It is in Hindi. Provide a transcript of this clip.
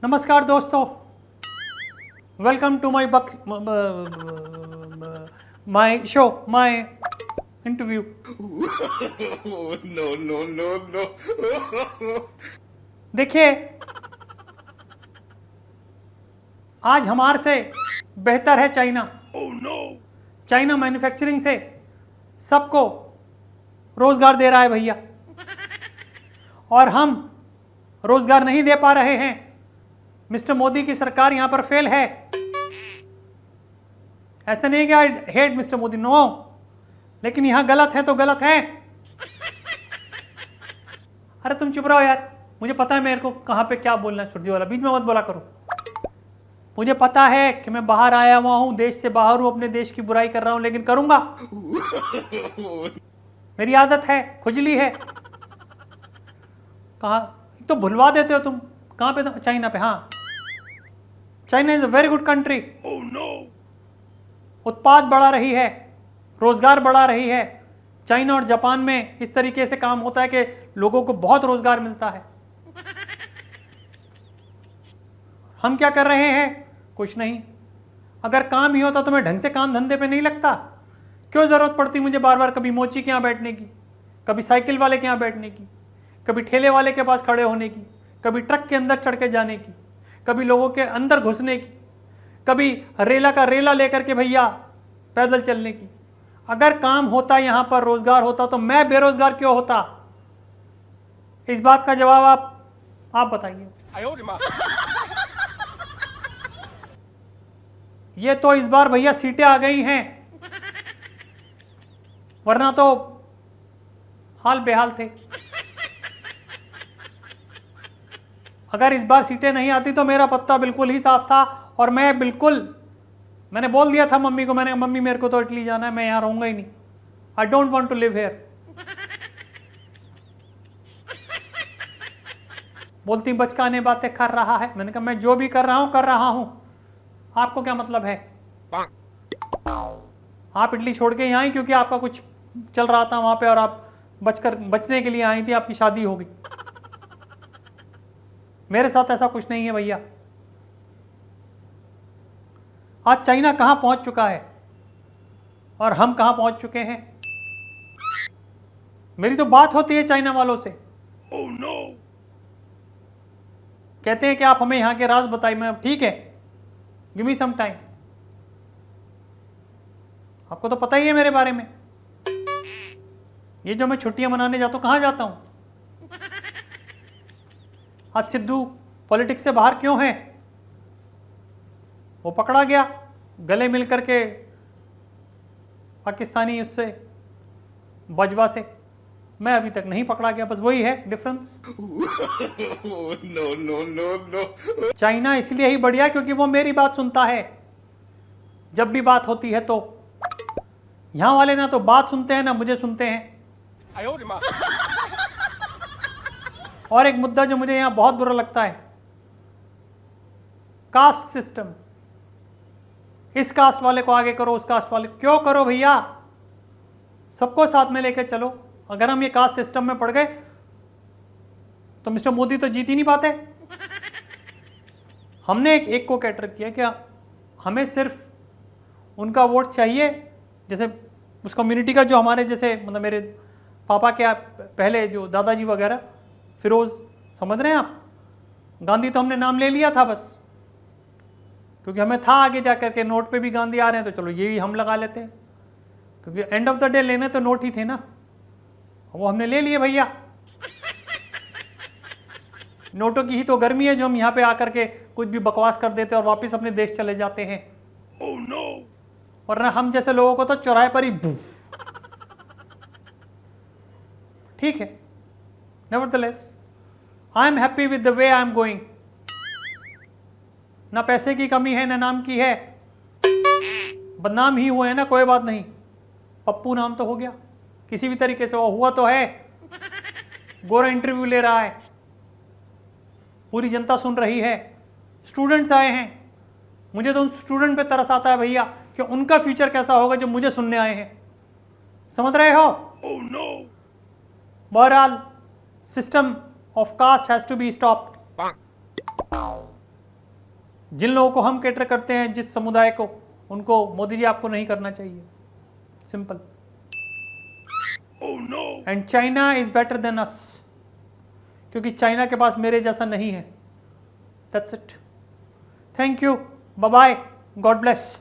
नमस्कार दोस्तों, welcome to my my show, my interview. No. देखिए, आज हमारे से बेहतर है चाइना। चाइना मैन्युफैक्चरिंग से सबको रोजगार दे रहा है भैया, और हम रोजगार नहीं दे पा रहे हैं। मिस्टर मोदी की सरकार यहां पर फेल है। ऐसा नहीं है कि I hate mister Modi, no, लेकिन यहां गलत है तो गलत है। अरे तुम चुप रहो यार, मुझे पता है मेरे को कहां पे क्या बोलना है। सुरजी वाला बीच में मत बोला करो। मुझे पता है कि मैं बाहर आया हुआ हूं, देश से बाहर हूं, अपने देश की बुराई कर रहा हूं, लेकिन करूंगा। मेरी आदत है, खुजली है। कहा तो भुलवा देते हो तुम। कहां पे? चाइना पे। हाँ, China is a very good country. उत्पाद बढ़ा रही है, रोजगार बढ़ा रही है। चाइना और जापान में इस तरीके से काम होता है कि लोगों को बहुत रोजगार मिलता है। हम क्या कर रहे हैं? कुछ नहीं। अगर काम ही होता तो मैं ढंग से काम धंधे पे नहीं लगता। क्यों जरूरत पड़ती मुझे बार बार कभी मोची के यहाँ बैठने की, कभी साइकिल वाले के यहाँ बैठने की, कभी ठेले वाले के पास खड़े होने की, कभी ट्रक के अंदर चढ़ के जाने की, कभी लोगों के अंदर घुसने की, कभी रेला का रेला लेकर के भैया पैदल चलने की। अगर काम होता, यहां पर रोजगार होता, तो मैं बेरोजगार क्यों होता? इस बात का जवाब आप बताइए। ये तो इस बार भैया सीटें आ गई हैं, वरना तो हाल बेहाल थे। अगर इस बार सीटें नहीं आती तो मेरा पत्ता बिल्कुल ही साफ था, और मैंने बोल दिया था मम्मी को, मैंने मम्मी मेरे को तो इटली जाना है, मैं यहां रहूंगा ही नहीं। I don't want to live here. बोलती बचकाने बातें कर रहा है। मैंने कहा मैं जो भी कर रहा हूं, आपको क्या मतलब है? आप इटली छोड़ के यहाँ आई क्योंकि आपका कुछ चल रहा था वहां पे, और आप बचने के लिए आई थी, आपकी शादी हो गई। मेरे साथ ऐसा कुछ नहीं है भैया। आज चाइना कहां पहुंच चुका है और हम कहां पहुंच चुके हैं। मेरी तो बात होती है चाइना वालों से। कहते हैं कि आप हमें यहां के राज बताइए। मैं ठीक है, गिव मी सम टाइम। आपको तो पता ही है मेरे बारे में। ये जो मैं छुट्टियां मनाने जाता हूं, कहां जाता हूं? आज सिद्धू पॉलिटिक्स से बाहर क्यों है? वो पकड़ा गया गले मिल करके पाकिस्तानी उससे, बजवा से। मैं अभी तक नहीं पकड़ा गया, बस वही है डिफरेंस। No. चाइना इसलिए ही बढ़िया क्योंकि वो मेरी बात सुनता है। जब भी बात होती है तो यहां वाले ना तो बात सुनते हैं ना मुझे सुनते हैं। और एक मुद्दा जो मुझे यहां बहुत बुरा लगता है, कास्ट सिस्टम। इस कास्ट वाले को आगे करो, उस कास्ट वाले क्यों करो भैया? सबको साथ में लेकर चलो। अगर हम ये कास्ट सिस्टम में पड़ गए तो मिस्टर मोदी तो जीत ही नहीं पाते। हमने एक को कैटर किया, क्या हमें सिर्फ उनका वोट चाहिए, जैसे उस कम्युनिटी का जो हमारे जैसे, मतलब मेरे पापा के पहले जो दादाजी वगैरह, फिरोज, समझ रहे हैं आप? गांधी तो हमने नाम ले लिया था बस, क्योंकि हमें था आगे जाकर के नोट पे भी गांधी आ रहे हैं, तो चलो ये भी हम लगा लेते हैं, क्योंकि एंड ऑफ द डे लेने तो नोट ही थे ना। वो हमने ले लिए भैया। नोटों की ही तो गर्मी है जो हम यहाँ पे आकर के कुछ भी बकवास कर देते और वापस अपने देश चले जाते हैं। वरना हम जैसे लोगों को तो चौराहे पर ही ठीक है। Nevertheless I am happy with the way I am going. ना पैसे की कमी है ना नाम की है। बदनाम ही हुए हैं ना, कोई बात नहीं, पप्पू नाम तो हो गया किसी भी तरीके से, वो हुआ तो है। गोरा इंटरव्यू ले रहा है, पूरी जनता सुन रही है, स्टूडेंट्स आए हैं। मुझे तो उन स्टूडेंट पे तरस आता है भैया कि उनका फ्यूचर कैसा होगा जो मुझे सुनने आए हैं। समझ रहे हो? बहरहाल system of caste has to be stopped. जिन लोगों को हम कैटर करते हैं, जिस समुदाय को, उनको मोदी जी आपको नहीं करना चाहिए। Simple. And China is better than us, क्योंकि चाइना के पास मेरे जैसा नहीं है। That's it. Thank you, bye bye, God bless.